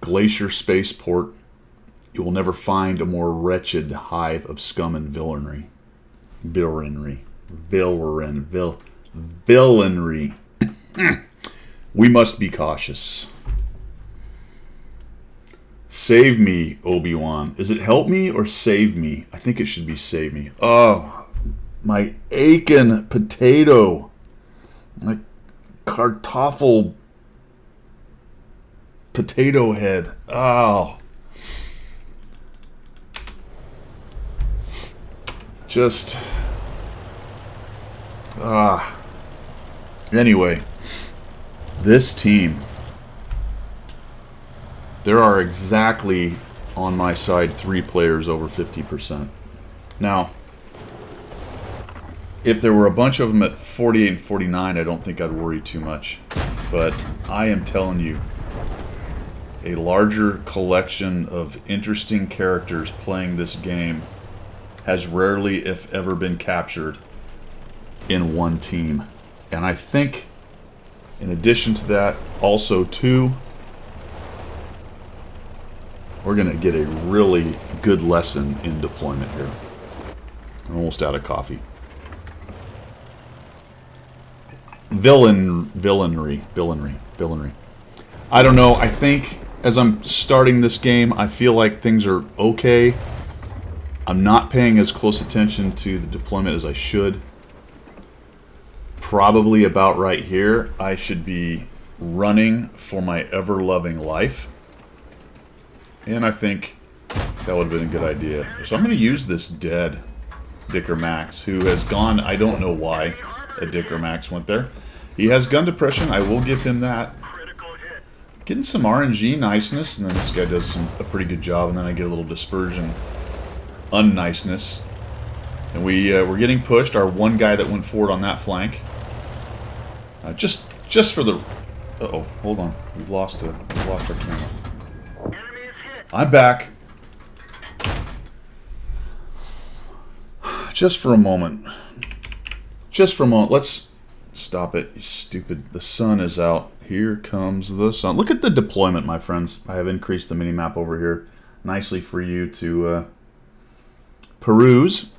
Glacier Spaceport. You will never find a more wretched hive of scum and villainy. Villainy. We must be cautious. Save me, Obi-Wan. Is it help me or save me? I think it should be save me. Oh, my aching potato. My Kartoffel potato head. Oh. Just. Anyway. This team. There are exactly, on my side, 3 players over 50%. Now, if there were a bunch of them at 48 and 49, I don't think I'd worry too much. But I am telling you, a larger collection of interesting characters playing this game has rarely, if ever, been captured in one team. And I think, in addition to that, also, too, we're going to get a really good lesson in deployment here. I'm almost out of coffee. Villainry. I don't know. I think as I'm starting this game, I feel like things are okay. I'm not paying as close attention to the deployment as I should. Probably about right here, I should be running for my ever-loving life. And I think that would have been a good idea. So I'm going to use this dead Dicker Max, who has gone, I don't know why a Dicker Max went there. He has gun depression, I will give him that. Getting some RNG niceness, and then this guy does a pretty good job, and then I get a little dispersion unniceness. And we're getting pushed, our one guy that went forward on that flank. Just for the... Uh-oh, hold on. We've lost our camera. I'm back. Just for a moment. Let's stop it, you stupid. The sun is out. Here comes the sun. Look at the deployment, my friends. I have increased the mini-map over here nicely for you to peruse.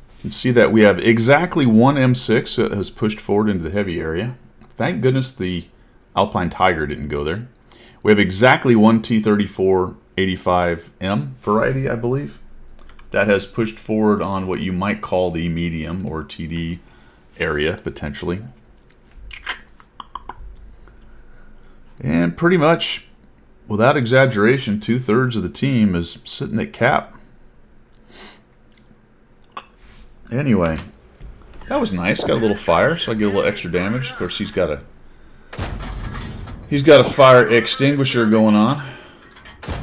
You can see that we have exactly one M6 that has pushed forward into the heavy area. Thank goodness the Alpine Tiger didn't go there. We have exactly one T-34 85M variety, I believe, that has pushed forward on what you might call the medium or TD area, potentially. And pretty much, without exaggeration, 2/3 of the team is sitting at cap. Anyway, that was nice. Got a little fire, so I get a little extra damage. Of course, he's got a fire extinguisher going on.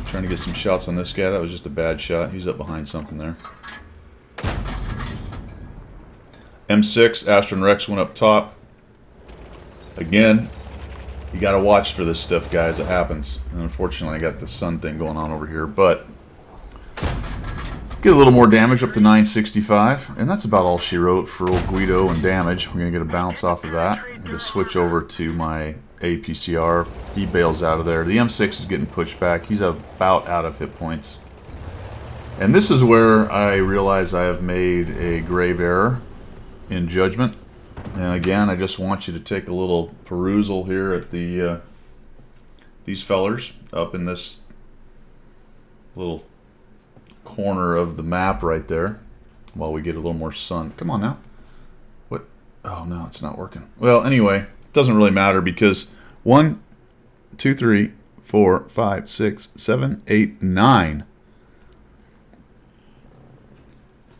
Trying to get some shots on this guy. That was just a bad shot. He's up behind something there. M6, Astron Rex went up top. Again, you got to watch for this stuff, guys. It happens. And unfortunately, I got the sun thing going on over here, but get a little more damage up to 965, and that's about all she wrote for old Guido and damage. We're going to get a bounce off of that. I'm going to switch over to my APCR. He bails out of there. The M6 is getting pushed back. He's about out of hit points. And this is where I realize I have made a grave error in judgment. And again, I just want you to take a little perusal here at the these fellers up in this little corner of the map right there while we get a little more sun. Come on now. What? Oh, no, it's not working. Well, anyway, it doesn't really matter because 1, 2, 3, 4, 5, 6, 7, 8, 9.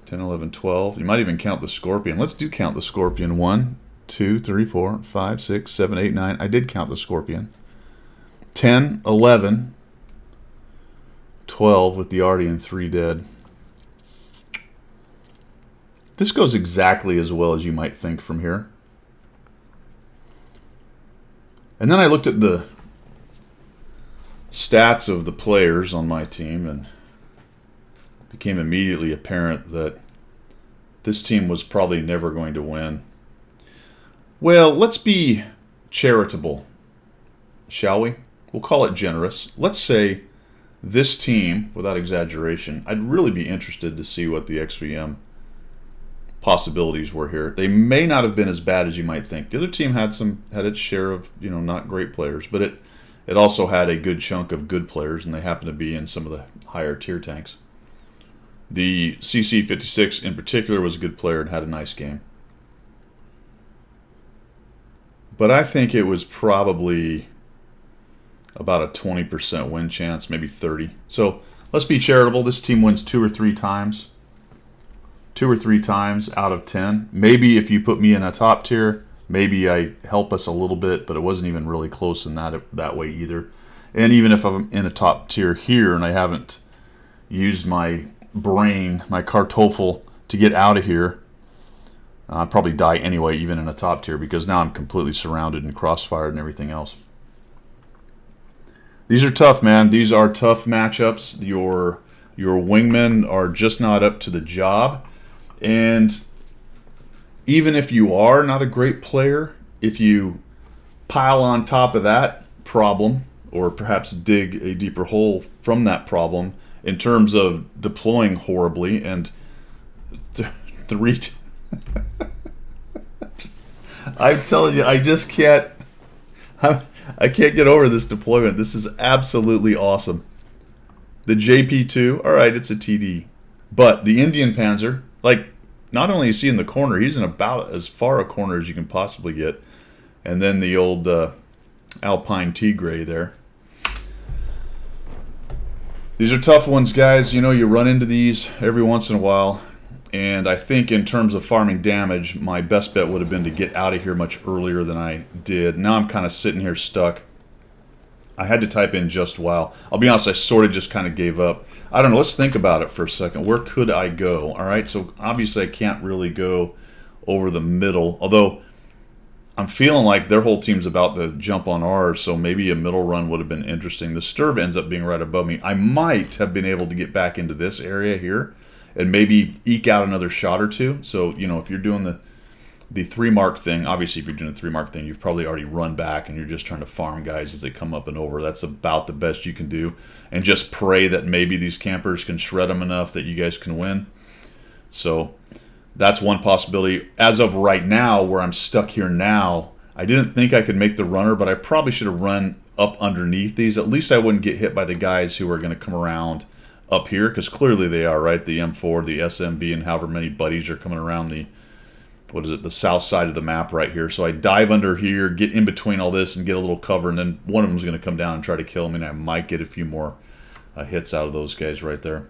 10, 11, 12. You might even count the Scorpion. Let's do count the Scorpion. 1, 2, 3, 4, 5, 6, 7, 8, 9. I did count the Scorpion. 10, 11, 12 with the Artie and 3 dead. This goes exactly as well as you might think from here. And then I looked at the stats of the players on my team and it became immediately apparent that this team was probably never going to win. Well, let's be charitable, shall we? we'll call it generous. Let's say this team, without exaggeration, I'd really be interested to see what the XVM possibilities were here. They may not have been as bad as you might think. The other team had its share of, you know, not great players, but it also had a good chunk of good players, and they happened to be in some of the higher tier tanks. The CC56 in particular was a good player and had a nice game. But I think it was probably about a 20% win chance, maybe 30. So let's be charitable. This team wins 2 or 3 times. 2 or 3 times out of 10. Maybe if you put me in a top tier, maybe I help us a little bit, but it wasn't even really close in that way either. And even if I'm in a top tier here and I haven't used my brain, my Kartoffel, to get out of here, I'd probably die anyway, even in a top tier, because now I'm completely surrounded and crossfired and everything else. These are tough, man. These are tough matchups. Your wingmen are just not up to the job. And even if you are not a great player, if you pile on top of that problem, or perhaps dig a deeper hole from that problem in terms of deploying horribly and I'm telling you, I just can't. I can't get over this deployment. This is absolutely awesome. The JP2, all right, it's a TD, but the Indian Panzer, like, not only is he in the corner, he's in about as far a corner as you can possibly get, and then the old Alpine Tigray there. These are tough ones, guys. You know, you run into these every once in a while. And I think in terms of farming damage, my best bet would have been to get out of here much earlier than I did. Now I'm kind of sitting here stuck. I had to type in just while. I'll be honest, I sort of just kind of gave up. I don't know. Let's think about it for a second. Where could I go? All right, so obviously I can't really go over the middle. Although I'm feeling like their whole team's about to jump on ours, so maybe a middle run would have been interesting. The Sturv ends up being right above me. I might have been able to get back into this area here and maybe eke out another shot or two. So, you know, if you're doing the 3-mark thing, obviously if you're doing the 3-mark thing, you've probably already run back and you're just trying to farm guys as they come up and over. That's about the best you can do. And just pray that maybe these campers can shred them enough that you guys can win. So that's one possibility. As of right now, where I'm stuck here now, I didn't think I could make the runner, but I probably should have run up underneath these. At least I wouldn't get hit by the guys who are going to come around up here, because clearly they are, right? The M4, the SMB, and however many buddies are coming around the, what is it, the south side of the map right here. So I dive under here, get in between all this, and get a little cover, and then one of them is going to come down and try to kill me, and I might get a few more hits out of those guys right there.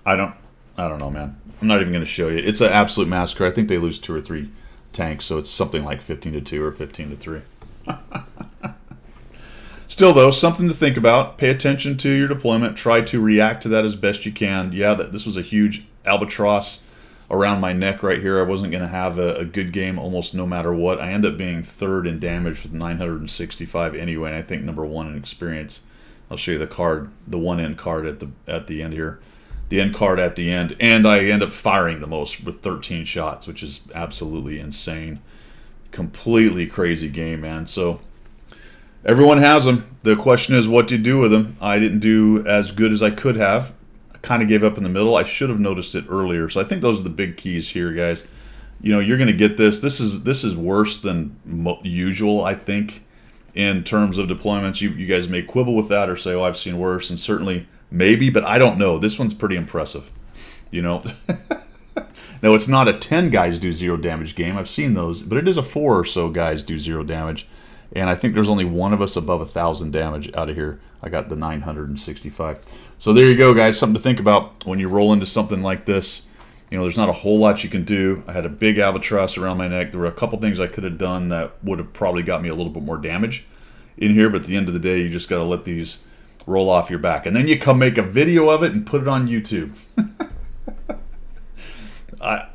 I don't know, man. I'm not even going to show you. It's an absolute massacre. I think they lose 2 or 3 tanks, so it's something like 15-2 or 15-3. Still, though, something to think about. Pay attention to your deployment. Try to react to that as best you can. Yeah, this was a huge albatross around my neck right here. I wasn't going to have a good game almost no matter what. I end up being 3rd in damage with 965 anyway, and I think number 1 in experience. I'll show you the card, the 1-end card at the end here. The end card at the end. And I end up firing the most with 13 shots, which is absolutely insane. Completely crazy game, man. So everyone has them. The question is what to do with them. I didn't do as good as I could have. I kind of gave up in the middle. I should have noticed it earlier. So I think those are the big keys here, guys. You know, you're going to get this. This is worse than usual, I think, in terms of deployments. You guys may quibble with that or say, oh, I've seen worse. And certainly maybe, but I don't know. This one's pretty impressive, you know. Now, it's not a 10 guys do 0 damage game. I've seen those, but it is a 4 or so guys do 0 damage. And I think there's only one of us above 1,000 damage out of here. I got the 965. So there you go, guys. Something to think about when you roll into something like this. You know, there's not a whole lot you can do. I had a big albatross around my neck. There were a couple things I could have done that would have probably got me a little bit more damage in here. But at the end of the day, you just got to let these roll off your back. And then you come make a video of it and put it on YouTube. I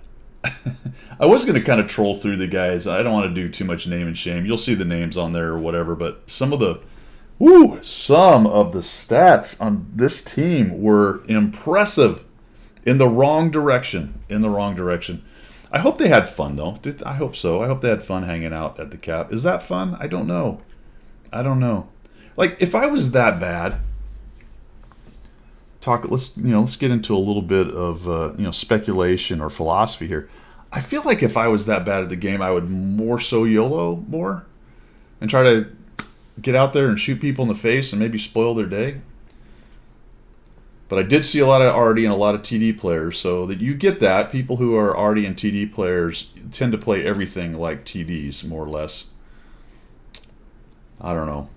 was going to kind of troll through the guys. I don't want to do too much name and shame. You'll see the names on there or whatever, but some of the stats on this team were impressive in the wrong direction. I hope they had fun, though. I hope so. I hope they had fun hanging out at the cap. Is that fun? I don't know. Like, if I was that bad, let's get into a little bit of speculation or philosophy here. I feel like if I was that bad at the game, I would more so YOLO more and try to get out there and shoot people in the face and maybe spoil their day. But I did see a lot of RD and a lot of TD players, so that you get that. People who are RD and TD players tend to play everything like TDs, more or less. I don't know.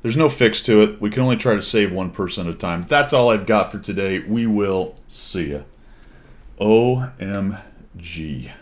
There's no fix to it. We can only try to save one person at a time. That's all I've got for today. We will see ya. OMG.